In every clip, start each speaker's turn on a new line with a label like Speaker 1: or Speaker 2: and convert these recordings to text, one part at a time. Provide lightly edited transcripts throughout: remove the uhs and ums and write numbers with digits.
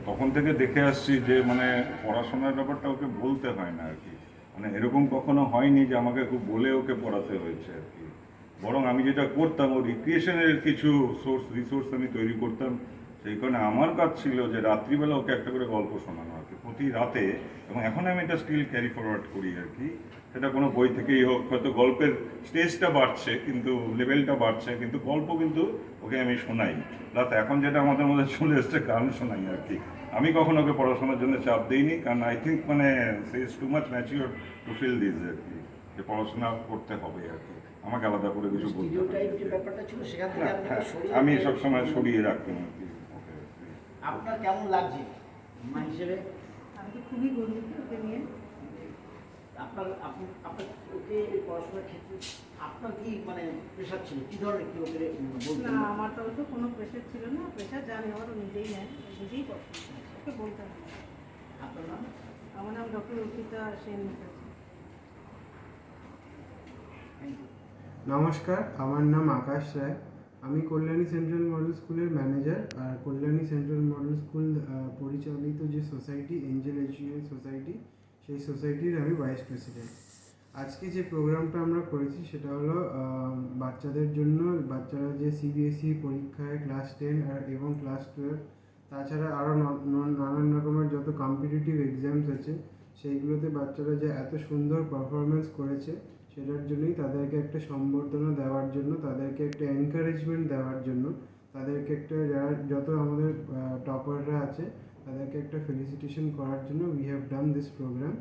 Speaker 1: তখন থেকে দেখে আসছি যে মানে পড়াশোনার ব্যাপারটা ওকে বলতে হয় না আর কি, মানে এরকম কখনো হয়নি যে আমাকে খুব বলে ওকে পড়াতে হয়েছে আর কি। বরং আমি যেটা করতাম ও রিক্রিয়েশনের কিছু রিসোর্স আমি তৈরি করতাম। সেই কারণে আমার কাজ ছিল যে রাত্রিবেলা ওকে একটা করে গল্প শোনানো আর কি প্রতি রাতে, এবং এখন আমি এটা স্টিল ক্যারি ফরওয়ার্ড করি আর কি। সেটা কোনো বই থেকেই হোক, হয়তো গল্পের স্টেজটা বাড়ছে কিন্তু লেভেলটা বাড়ছে, কিন্তু গল্প কিন্তু ওকে আমি শোনাই। প্লাস এখন যেটা আমাদের মধ্যে চলে এসছে গান শোনাই আর কি। আমি কখনো ওকে পড়াশোনার জন্য চাপ দিইনি, কারণ আই থিঙ্ক মানে সে is too much mature to feel this আর কি, যে পড়াশোনা করতে হবে আর কি, আমাকে আলাদা করে কিছু বলতে হবে। আমি সবসময় সরিয়ে রাখতাম আর কি।
Speaker 2: আপনার কেমন লাগছে মা হিসেবে?
Speaker 3: আমি তো খুবই গর্বিত ওকে নিয়ে।
Speaker 2: আপনার ওকে পড়াশোনার ক্ষেত্রে আপনার কি মানে প্রেশার ছিল, কী ধরনের কি ওকে বলতেন?
Speaker 3: না, আমার তো কোনো প্রেশার ছিল না। প্রেশার জানি আমার নিজেই নেয়, নিজেই পছন্দ ওকে বলতে হবে।
Speaker 2: আপনার নাম?
Speaker 3: আমার নাম ডক্টর অর্পিতা সেন মুখার্জি।
Speaker 4: নমস্কার, আমার নাম আকাশ রায়। আমি কল্যাণী সেন্ট্রাল মডেল স্কুলের ম্যানেজার। আর কল্যাণী সেন্ট্রাল মডেল স্কুল পরিচালিত যে সোসাইটি, এঞ্জেল এডুকেশন সোসাইটি, সেই সোসাইটির আমি ভাইস প্রেসিডেন্ট। আজকে যে প্রোগ্রামটা আমরা করেছি সেটা হলো বাচ্চাদের জন্য, বাচ্চারা যে সিবিএসই পরীক্ষায় ক্লাস 10 এবং ক্লাস 12, তাছাড়া আরও নানান রকমের যত কম্পিটিটিভ এক্সামস আছে সেইগুলোতে বাচ্চারা যে এত সুন্দর পারফরমেন্স করেছে সেটার জন্যই তাদেরকে একটা সম্বর্ধনা দেওয়ার জন্য, তাদেরকে একটা এনকারেজমেন্ট দেওয়ার জন্য, তাদেরকে একটা যত আমাদের টপাররা আছে তাদেরকে একটা ফেলিসিটেশন করার জন্য we have done this programme.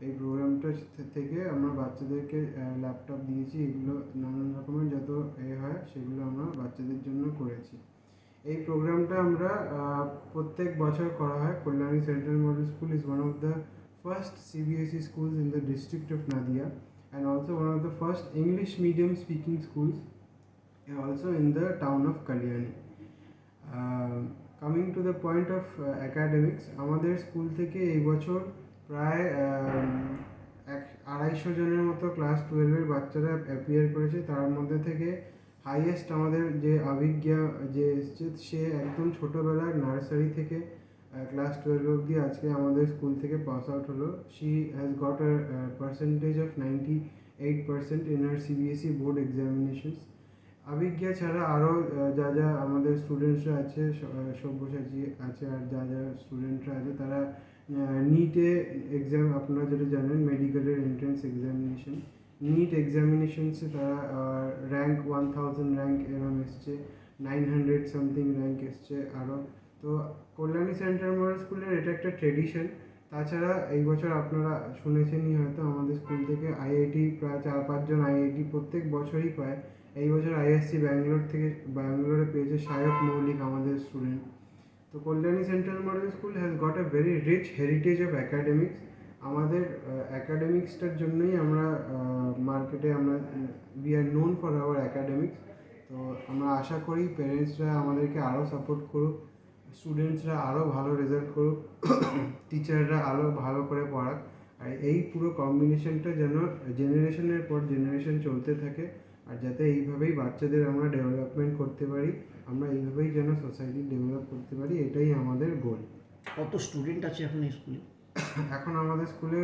Speaker 4: এই প্রোগ্রামটা থেকে আমরা বাচ্চাদেরকে ল্যাপটপ দিয়েছি, এগুলো নানান রকমের যত হয় সেগুলো আমরা বাচ্চাদের জন্য করেছি। এই প্রোগ্রামটা আমরা প্রত্যেক বছর করা হয়। Kalyani central model school is one of the first CBSE schools in the district of Nadia, and also one of the first English medium speaking schools also in the town of Kalyani. Coming to the point of academics, আমাদের school থেকে এই বছর প্রায় 250 জনের মতো class 12-এর বাচ্চারা appear করেছে। তার মধ্যে থেকে হাইয়েস্ট আমাদের যে অভিজ্ঞা যে এসছে, সে একদম ছোটোবেলার নার্সারি থেকে ক্লাস 12 অবধি আজকে আমাদের স্কুল থেকে পাস আউট হলো। She has got a percentage of 98% in her CBSE board examinations. অভিজ্ঞা ছাড়া আরও যা আমাদের স্টুডেন্টসরা আছে, সব্যসাচী আছে, আর যা স্টুডেন্টরা আছে তারা নিটে এক্সাম, আপনারা যেটা জানেন মেডিকেলের এন্ট্রান্স এক্সামিনেশন, নিট এক্সামিনেশনসে তারা র্যাঙ্ক 1000 র্যাঙ্ক এরম এসছে, 900 সামথিং র্যাঙ্ক এসছে আরও। তো কল্যাণী সেন্ট্রাল মডেল স্কুলের এটা একটা ট্রেডিশন। তাছাড়া এই বছর আপনারা শুনেছেনই হয়তো আমাদের স্কুল থেকে IIT প্রায় 4-5 জন IIT প্রত্যেক বছরই পায়। এই বছর ISC ব্যাঙ্গালোরে পেয়েছে সায়ক মৌলিক আমাদের স্টুডেন্ট। তো Kalyani central model school has got a very rich heritage of academics. আমাদের অ্যাকাডেমিক্সটার জন্যই আমরা মার্কেটে আমরা we are known for our academics. তো আমরা আশা করি প্যারেন্টসরা আমাদেরকে আরও সাপোর্ট করুক, স্টুডেন্টসরা আরও ভালো রেজাল্ট করুক, টিচাররা আরও ভালো করে পড়াক, আর এই পুরো কম্বিনেশনটা যেন জেনারেশনের পর জেনারেশন চলতে থাকে, আর যাতে এইভাবেই বাচ্চাদের আমরা ডেভেলপমেন্ট করতে পারি, আমরা এইভাবেই যেন সোসাইটি ডেভেলপ করতে পারি, এটাই আমাদের গোল।
Speaker 2: কত স্টুডেন্ট আছে এখন এই স্কুলে?
Speaker 4: এখন আমাদের স্কুলে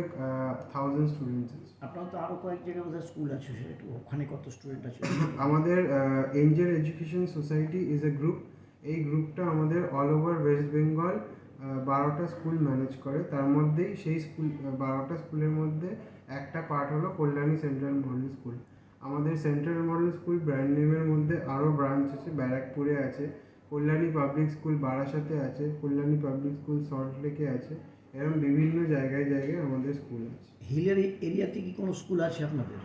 Speaker 4: 1000 স্টুডেন্টস আছে।
Speaker 2: আপনার তো আরও কয়েক জায়গায় আমাদের স্কুল আছে, সেটা ওখানে কত স্টুডেন্ট আছে?
Speaker 4: আমাদের Angel Education Society is a group. এই গ্রুপটা আমাদের অল ওভার ওয়েস্ট বেঙ্গল 12টা স্কুল ম্যানেজ করে। তার মধ্যেই সেই 12টা স্কুলের মধ্যে একটা পার্ট হলো কল্যাণী সেন্ট্রাল মডেল স্কুল। আমাদের সেন্ট্রাল মডেল স্কুল ব্র্যান্ড নেমের মধ্যে আরও ব্রাঞ্চ আছে, ব্যারাকপুরে আছে, কল্যাণী পাবলিক স্কুল বারাসাতে আছে, কল্যাণী পাবলিক স্কুল সল্টলেকে আছে, এরকম বিভিন্ন জায়গায় আমাদের স্কুল আছে।
Speaker 2: হিলের এরিয়াতে কি কোনো স্কুল আছে আপনাদের?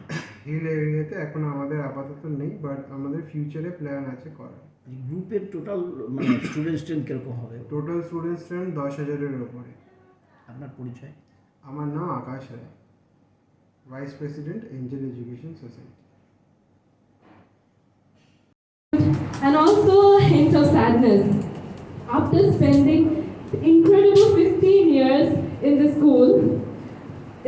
Speaker 4: হিল এরিয়াতে এখন আমাদের আপাতত নেই, বাট আমাদের ফিউচারে প্ল্যান আছে করার।
Speaker 2: গ্রুপের টোটাল মানে স্টুডেন্ট স্ট্রেন্থ কীরকম হবে?
Speaker 4: টোটাল স্টুডেন্ট স্ট্রেন্থ 10,000-এর ওপরে।
Speaker 2: আপনার পরিচয়?
Speaker 4: আমার নাম Akash Roy, vice president Angel Education Society.
Speaker 5: And also a hint of sadness. After spending incredible 15 years in the school,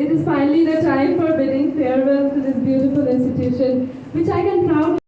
Speaker 5: it is finally the time for bidding farewell to this beautiful institution, which I can proudly